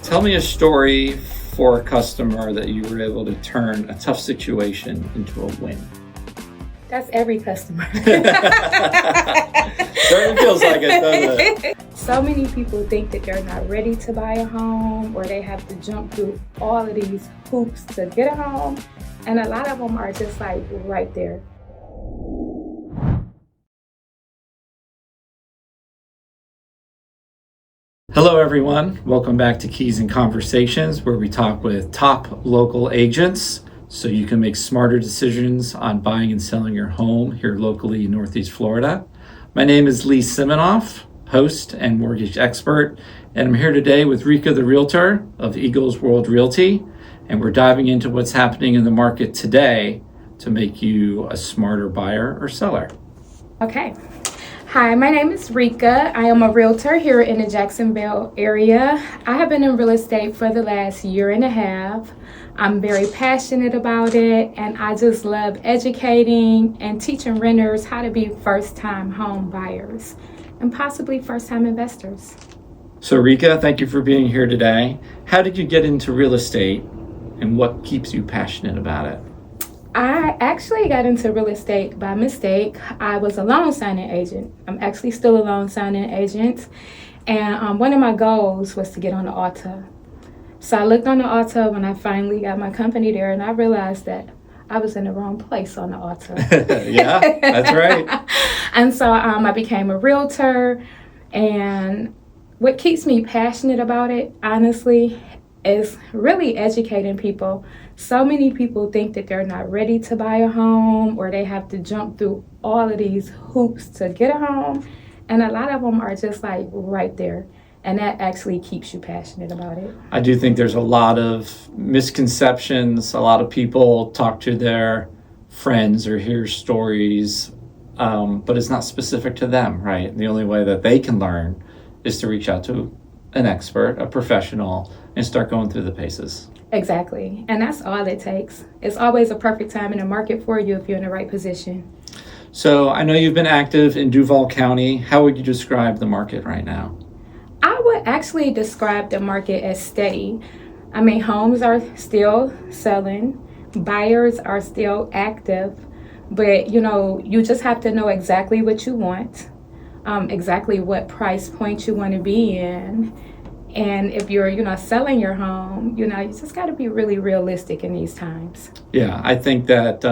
Tell me a story for a customer that you were able to turn a tough situation into a win. That's every customer. Certainly feels like it, doesn't it? So many people think that they're not ready to buy a home, or they have to jump through all of these hoops to get a home. And a lot of them are just like right there. Hello, everyone. Welcome back to Keys and Conversations, where we talk with top local agents so you can make smarter decisions on buying and selling your home here locally in Northeast Florida. My name is Lee Simanoff, host and mortgage expert, and I'm here today with Rika, the realtor of Eagles World Realty, and we're diving into what's happening in the market today to make you a smarter buyer or seller. Okay. Hi, my name is Rika. I am a realtor here in the Jacksonville area. I have been in real estate for the last year and a half. I'm very passionate about it, and I just love educating and teaching renters how to be first-time home buyers and possibly first-time investors. So Rika, thank you for being here today. How did you get into real estate and what keeps you passionate about it? I actually got into real estate by mistake. I was a loan signing agent. I'm actually still a loan signing agent. And one of my goals was to get on the altar. So I looked on the altar when I finally got my company there, and I realized that I was in the wrong place on the altar. Yeah, that's right. And so I became a realtor. And what keeps me passionate about it, honestly, is really educating people. So many people think that they're not ready to buy a home, or they have to jump through all of these hoops to get a home. And a lot of them are just like right there. And that actually keeps you passionate about it. I do think there's a lot of misconceptions. A lot of people talk to their friends or hear stories, but it's not specific to them, right? The only way that they can learn is to reach out to an expert, a professional, and start going through the paces. Exactly. And that's all it takes. It's always a perfect time in the market for you if you're in the right position. So I know you've been active in Duval County. How would you describe the market right now? I would actually describe the market as steady. I mean, homes are still selling, buyers are still active, but you just have to know exactly what you want, exactly what price point you want to be in. And if you're, selling your home, you just got to be really realistic in these times. Yeah, I think that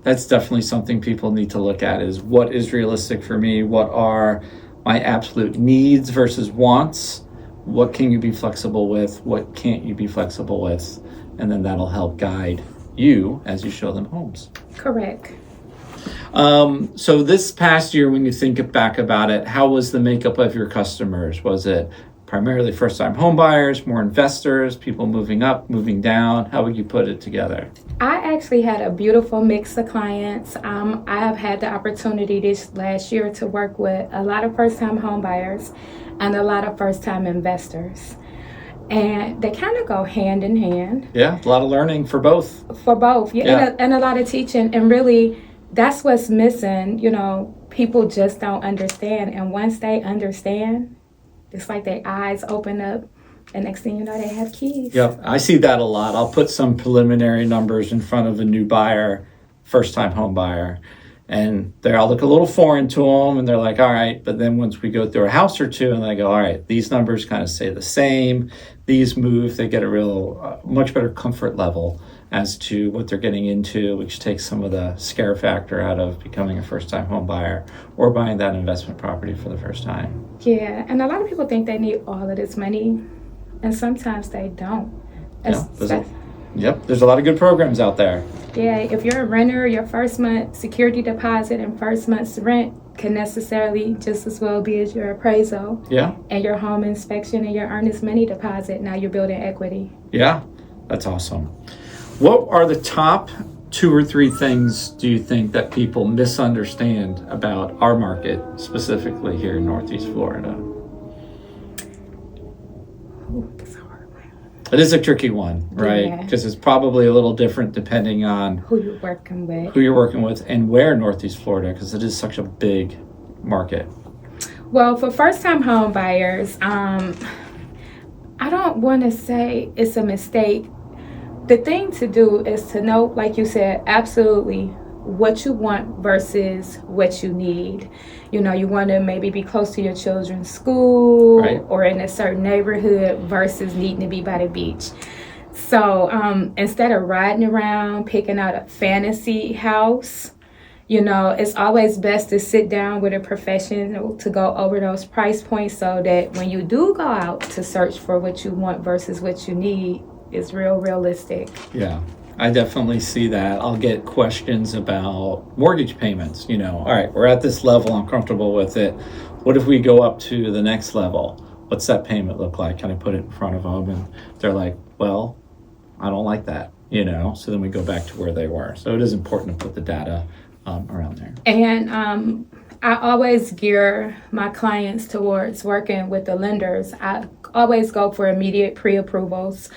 that's definitely something people need to look at is what is realistic for me? What are my absolute needs versus wants? What can you be flexible with? What can't you be flexible with? And then that'll help guide you as you show them homes. Correct. So this past year, when you think back about it, how was the makeup of your customers? Was it primarily first-time home buyers, more investors, people moving up, moving down? How would you put it together? I actually had a beautiful mix of clients. I have had the opportunity this last year to work with a lot of first-time home buyers and a lot of first-time investors. And they kind of go hand in hand. Yeah, a lot of learning for both. For both, yeah. And a lot of teaching. And really, that's what's missing. People just don't understand. And once they understand, it's like their eyes open up, and next thing you know, they have keys. Yep, I see that a lot. I'll put some preliminary numbers in front of a new buyer, first-time home buyer, and they all look a little foreign to them, and they're like, all right, but then once we go through a house or two, and they go, all right, these numbers kind of stay the same, these move, they get a real, much better comfort level as to what they're getting into, which takes some of the scare factor out of becoming a first-time home buyer or buying that investment property for the first time. Yeah, and a lot of people think they need all of this money, and sometimes they don't. There's a lot of good programs out there. Yeah, if you're a renter, your first month security deposit and first month's rent can necessarily just as well be as your appraisal. Yeah. And your home inspection and your earnest money deposit. Now you're building equity. Yeah, that's awesome. What are the top 2 or 3 things do you think that people misunderstand about our market, specifically here in Northeast Florida? Ooh, that's a hard one. It is a tricky one, right? Because it's probably a little different depending on who you're working with and where Northeast Florida, because it is such a big market. Well, for first-time home buyers, I don't want to say it's a mistake. The thing to do is to know, like you said, absolutely what you want versus what you need. You know, you want to maybe be close to your children's school Right. or in a certain neighborhood versus needing to be by the beach. So instead of riding around picking out a fantasy house, you know, it's always best to sit down with a professional to go over those price points so that when you do go out to search for what you want versus what you need, it's realistic. Yeah, I definitely see that. I'll get questions about mortgage payments. You know, all right, we're at this level, I'm comfortable with it. What if we go up to the next level? What's that payment look like? Can I put it in front of them? And they're like, well, I don't like that, you know? So then we go back to where they were. So it is important to put the data around there. And I always gear my clients towards working with the lenders. I always go for immediate pre-approvals.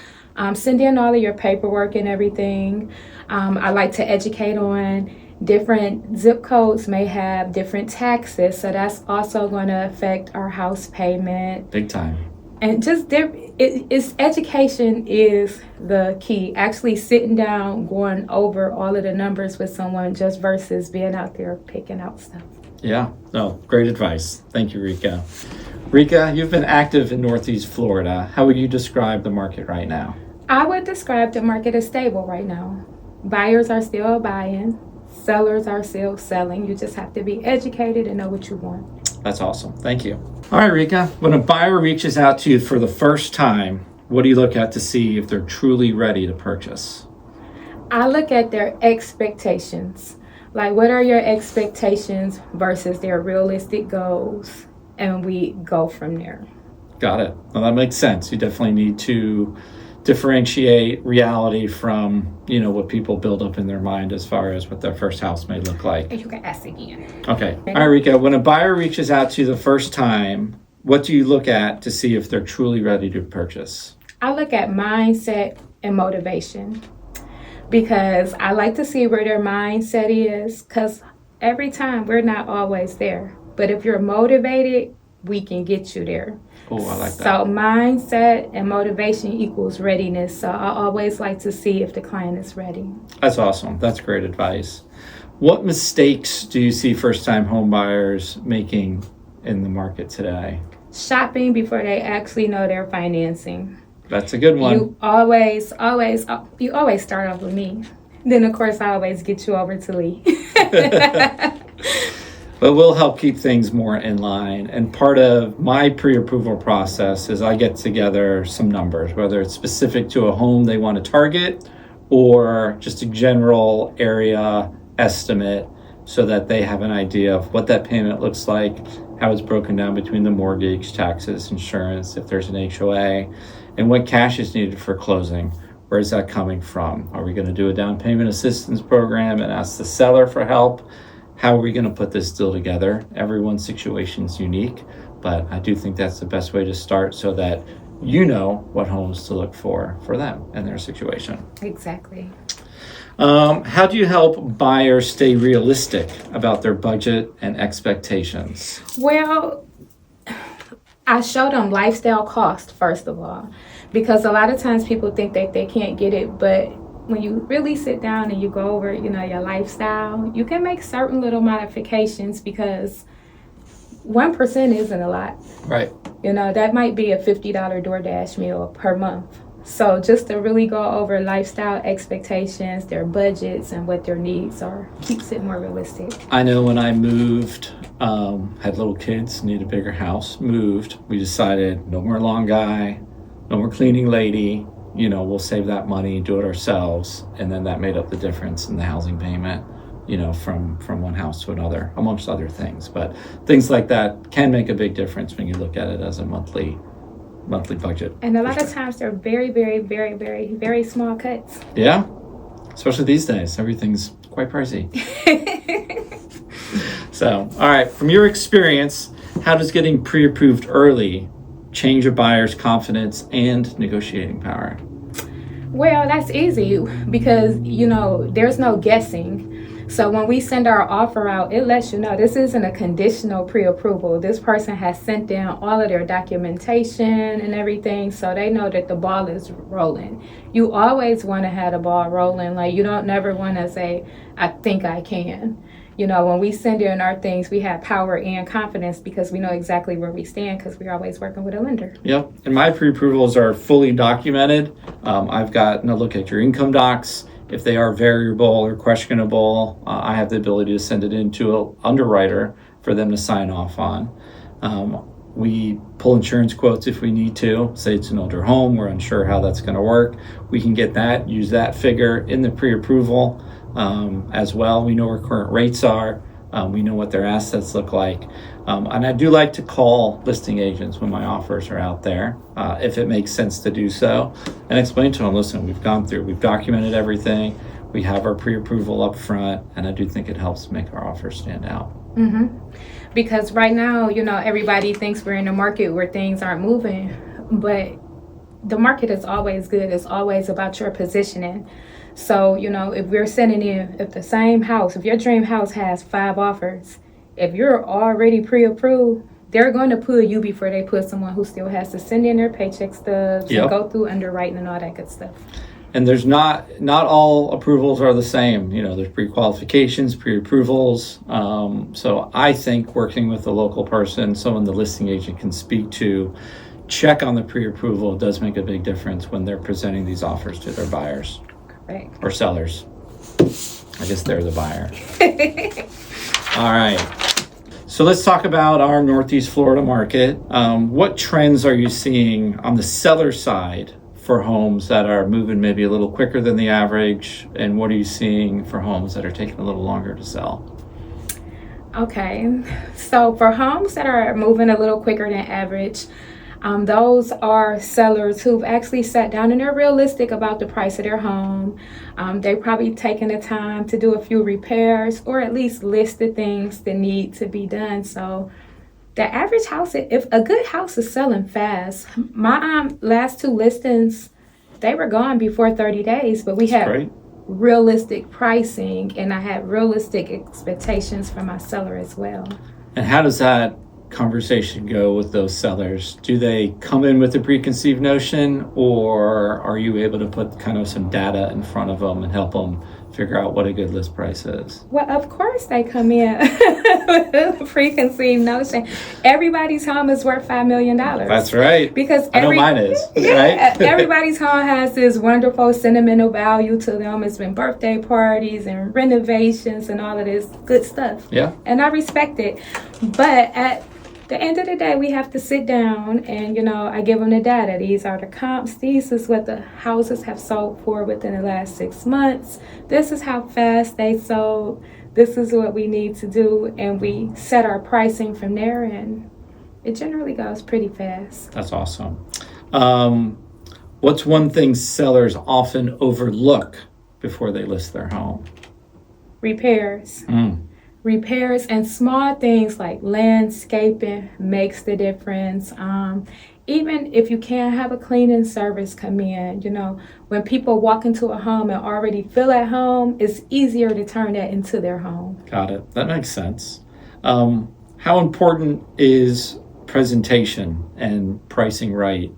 Send in all of your paperwork and everything. I like to educate on different zip codes may have different taxes, so that's also going to affect our house payment. Big time. And just it's education is the key. Actually sitting down, going over all of the numbers with someone just versus being out there picking out stuff. Yeah, no, great advice. Thank you, Rika. Rika, you've been active in Northeast Florida. How would you describe the market right now? I would describe the market as stable right now. Buyers are still buying. Sellers are still selling. You just have to be educated and know what you want. That's awesome. Thank you. All right, Rika, when a buyer reaches out to you for the first time, what do you look at to see if they're truly ready to purchase? I look at their expectations. Like, what are your expectations versus their realistic goals? And we go from there. Got it. Well, that makes sense. You definitely need to differentiate reality from, you know, what people build up in their mind as far as what their first house may look like. You can ask again. Okay. All right, Rika, when a buyer reaches out to you the first time, what do you look at to see if they're truly ready to purchase? I look at mindset and motivation because I like to see where their mindset is, because every time we're not always there. But if you're motivated, we can get you there. Oh, I like that. So mindset and motivation equals readiness. So I always like to see if the client is ready. That's awesome. That's great advice. What mistakes do you see first-time home buyers making in the market today? Shopping before they actually know their financing. That's a good one. You always start off with me. Then, of course, I always get you over to Lee. But we'll help keep things more in line. And part of my pre-approval process is I get together some numbers, whether it's specific to a home they want to target or just a general area estimate so that they have an idea of what that payment looks like, how it's broken down between the mortgage, taxes, insurance, if there's an HOA, and what cash is needed for closing. Where is that coming from? Are we going to do a down payment assistance program and ask the seller for help? How are we going to put this deal together? Everyone's situation is unique, but I do think that's the best way to start so that you know what homes to look for them and their situation. Exactly. How do you help buyers stay realistic about their budget and expectations? Well, I show them lifestyle cost, first of all, because a lot of times people think that they can't get it, but when you really sit down and you go over, you know, your lifestyle, you can make certain little modifications because 1% isn't a lot. Right. You know, that might be a $50 DoorDash meal per month. So just to really go over lifestyle expectations, their budgets, and what their needs are, keeps it more realistic. I know when I moved, had little kids, need a bigger house, moved, we decided no more lawn guy, no more cleaning lady. You know, we'll save that money, do it ourselves. And then that made up the difference in the housing payment, you know, from one house to another, amongst other things. But things like that can make a big difference when you look at it as a monthly budget. And a lot of times they're very, very, very, very, very small cuts. Yeah, especially these days. Everything's quite pricey. So, all right, from your experience, how does getting pre-approved early change a buyer's confidence and negotiating power? Well, that's easy because, you know, there's no guessing. So when we send our offer out, it lets you know this isn't a conditional pre-approval. This person has sent down all of their documentation and everything, so they know that the ball is rolling. You always want to have the ball rolling. Like, you don't never want to say, I think I can. You know, when we send in our things, we have power and confidence because we know exactly where we stand because we're always working with a lender. Yep. And my pre-approvals are fully documented. I've gotten a look at your income docs. If they are variable or questionable, I have the ability to send it into an underwriter for them to sign off on. We pull insurance quotes if we need to. Say it's an older home, we're unsure how that's going to work. We can get that, use that figure in the pre-approval as well. We know where current rates are. We know what their assets look like. And I do like to call listing agents when my offers are out there, if it makes sense to do so, and explain to them, listen, we've documented everything. We have our pre-approval up front, and I do think it helps make our offers stand out. Because right now, you know, everybody thinks we're in a market where things aren't moving, but the market is always good. It's always about your positioning. So, you know, if we're sending in, if the same house, if your dream house has 5 offers, if you're already pre-approved, they're going to pull you before they put someone who still has to send in their paycheck stubs and go through underwriting and all that good stuff. And there's not all approvals are the same. You know, there's pre-qualifications, pre-approvals. So I think working with a local person, someone the listing agent can speak to, check on the pre-approval does make a big difference when they're presenting these offers to their buyers. Correct. Or sellers. I guess they're the buyer. All right. So let's talk about our Northeast Florida market. What trends are you seeing on the seller side for homes that are moving maybe a little quicker than the average? And what are you seeing for homes that are taking a little longer to sell? Okay. So for homes that are moving a little quicker than average, those are sellers who've actually sat down and they're realistic about the price of their home. They've probably taken the time to do a few repairs or at least list the things that need to be done. So the average house, if a good house is selling fast, my last 2 listings, they were gone before 30 days, but we had realistic pricing and I had realistic expectations for my seller as well. And how does that conversation go with those sellers? Do they come in with a preconceived notion, or are you able to put kind of some data in front of them and help them figure out what a good list price is? Well, of course they come in with a preconceived notion. Everybody's home is worth $5 million. That's right. Because I know mine is. Right? Everybody's home has this wonderful sentimental value to them. It's been birthday parties and renovations and all of this good stuff. Yeah. And I respect it. But at the end of the day, we have to sit down and, you know, I give them the data. These are the comps. This is what the houses have sold for within the last 6 months. This is how fast they sold. This is what we need to do. And we set our pricing from there, and it generally goes pretty fast. That's awesome. What's one thing sellers often overlook before they list their home? Repairs. Repairs and small things like landscaping makes the difference. Even if you can't have a cleaning service come in, you know, when people walk into a home and already feel at home, it's easier to turn that into their home. Got it. That makes sense. How important is presentation and pricing right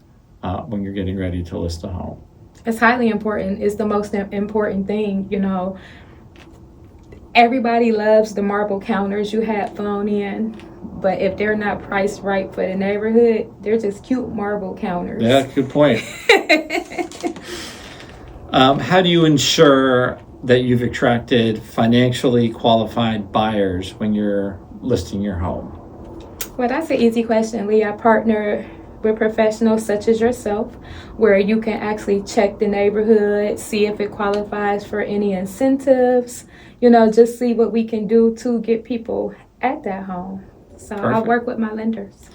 when you're getting ready to list a home? It's highly important. It's the most important thing, you know. Everybody loves the marble counters you had flown in, but if they're not priced right for the neighborhood, they're just cute marble counters. Yeah, good point. How do you ensure that you've attracted financially qualified buyers when you're listing your home? Well, that's an easy question, Lee. I partner with professionals such as yourself, where you can actually check the neighborhood, see if it qualifies for any incentives, you know, just see what we can do to get people at that home. So Perfect. I work with my lenders.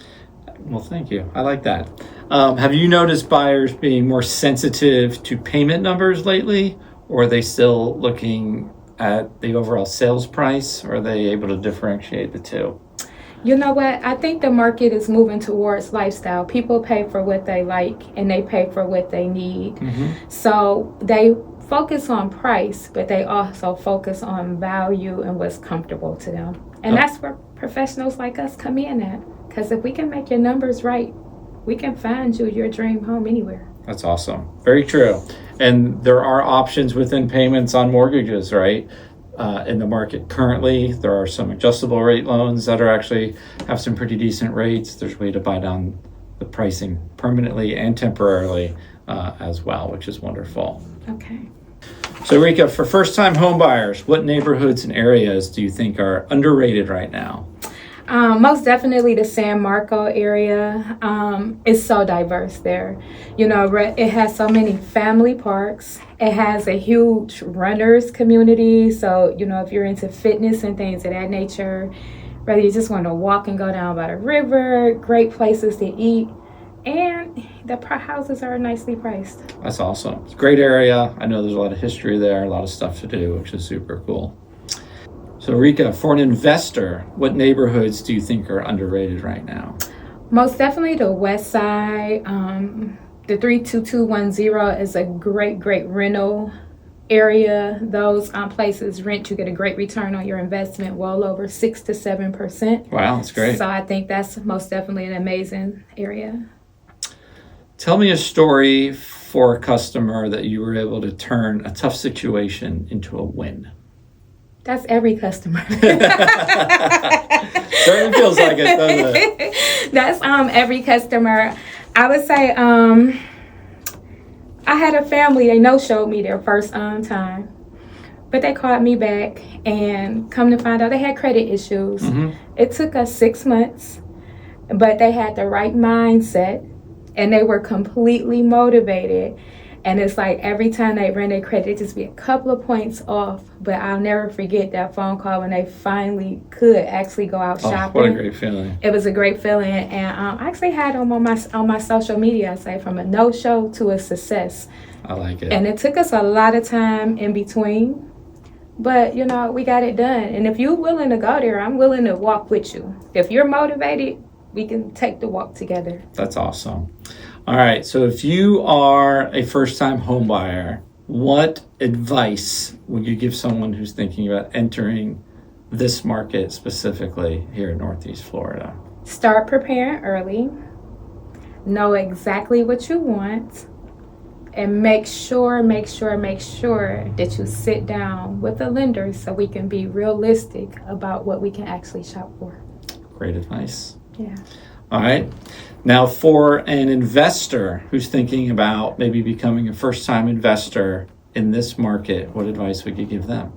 Well, thank you. I like that. Have you noticed buyers being more sensitive to payment numbers lately, or are they still looking at the overall sales price, or are they able to differentiate the two? You know what? I think the market is moving towards lifestyle. People pay for what they like and they pay for what they need. So they focus on price, but they also focus on value and what's comfortable to them. And that's where professionals like us come in at. Because if we can make your numbers right, we can find you your dream home anywhere. That's awesome. Very true. And there are options within payments on mortgages, right? In the market currently, there are some adjustable rate loans that are actually have some pretty decent rates. There's a way to buy down the pricing permanently and temporarily as well, which is wonderful. Okay. So Rika, for first-time home buyers, what neighborhoods and areas do you think are underrated right now? Most definitely the San Marco area. It's so diverse there. You know, it has so many family parks. It has a huge runners community. So, you know, if you're into fitness and things of that nature, whether you just want to walk and go down by the river, great places to eat. And the houses are nicely priced. That's awesome. It's a great area. I know there's a lot of history there, a lot of stuff to do, which is super cool. So Rika, for an investor, what neighborhoods do you think are underrated right now? Most definitely the West Side. The 32210 is a great rental area. Those places rent, you get a great return on your investment, well over 6 to 7%. Wow, that's great. So I think that's most definitely an amazing area. Tell me a story for a customer that you were able to turn a tough situation into a win. That's every customer. Certainly feels like it, doesn't it? That's every customer. I would say I had a family, they no-showed me their first time. But they called me back and come to find out they had credit issues. Mm-hmm. It took us 6 months, but they had the right mindset and they were completely motivated. And it's like every time they ran their credit, it'd just be a couple of points off. But I'll never forget that phone call when they finally could actually go out shopping. What a great feeling. It was a great feeling. And I actually had them on my social media, I say, from a no-show to a success. I like it. And it took us a lot of time in between. But, you know, we got it done. And if you're willing to go there, I'm willing to walk with you. If you're motivated, we can take the walk together. That's awesome. All right, so if you are a first-time home buyer, what advice would you give someone who's thinking about entering this market specifically here in Northeast Florida? Start preparing early. Know exactly what you want. And make sure that you sit down with the lender so we can be realistic about what we can actually shop for. Great advice. Yeah. All right. Now, for an investor who's thinking about maybe becoming a first-time investor in this market, what advice would you give them?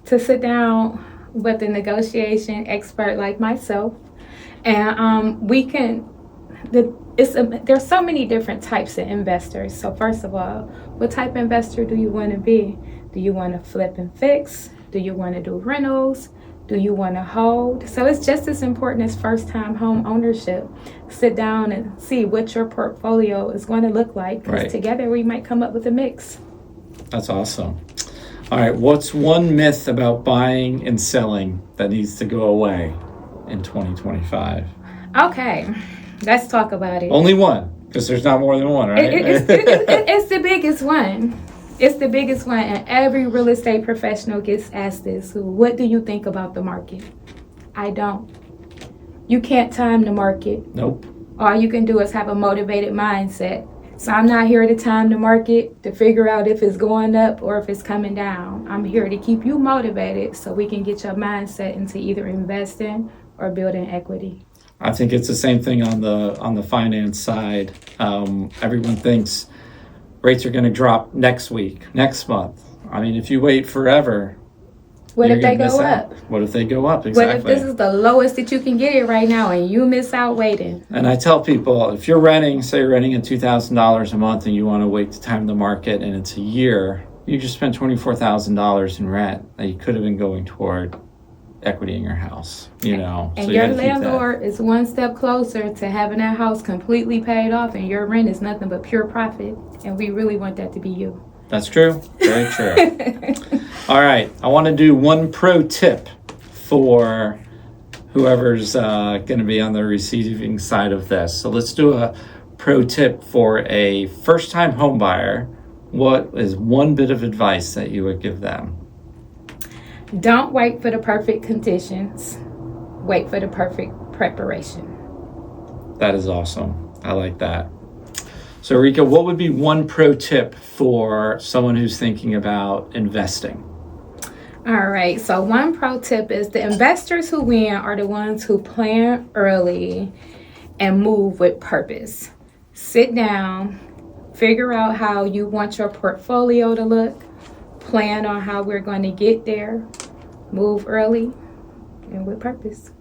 To sit down with a negotiation expert like myself, and there's so many different types of investors. So first of all, what type of investor do you want to be? Do you want to flip and fix? Do you want to do rentals? Do you want to hold? So it's just as important as first-time home ownership. Sit down and see what your portfolio is going to look like. Because together we might come up with a mix. That's awesome. All right, what's one myth about buying and selling that needs to go away in 2025? Okay, let's talk about it. Only one, because there's not more than one, right? It's the biggest one. It's the biggest one, and every real estate professional gets asked this. What do you think about the market? I don't. You can't time the market. Nope. All you can do is have a motivated mindset. So I'm not here to time the market to figure out if it's going up or if it's coming down. I'm here to keep you motivated so we can get your mindset into either investing or building equity. I think it's the same thing on the finance side. Everyone thinks rates are going to drop next week, next month. I mean, if you wait forever, what if they go up? What if they go up? Exactly. What if this is the lowest that you can get it right now and you miss out waiting? And I tell people, if you're renting, say you're renting at $2,000 a month and you want to wait to time the market and it's a year, you just spent $24,000 in rent that you could have been going toward equity in your house, And so your landlord is one step closer to having that house completely paid off and your rent is nothing but pure profit. And we really want that to be you. That's true. Very true. All right. I want to do one pro tip for whoever's going to be on the receiving side of this. So let's do a pro tip for a first-time home buyer what is one bit of advice that you would give them? Don't wait for the perfect conditions. Wait for the perfect preparation. That is awesome. I like that. So, Rika, what would be one pro tip for someone who's thinking about investing? All right, so one pro tip is the investors who win are the ones who plan early and move with purpose. Sit down, figure out how you want your portfolio to look, plan on how we're going to get there, move early and with purpose.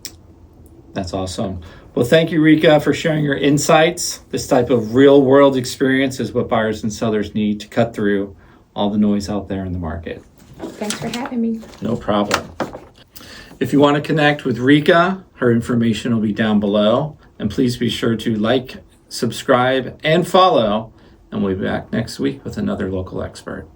That's awesome. Well, thank you, Rika, for sharing your insights. This type of real world experience is what buyers and sellers need to cut through all the noise out there in the market. Thanks for having me. No problem. If you want to connect with Rika, her information will be down below. And please be sure to like, subscribe, and follow. And we'll be back next week with another local expert.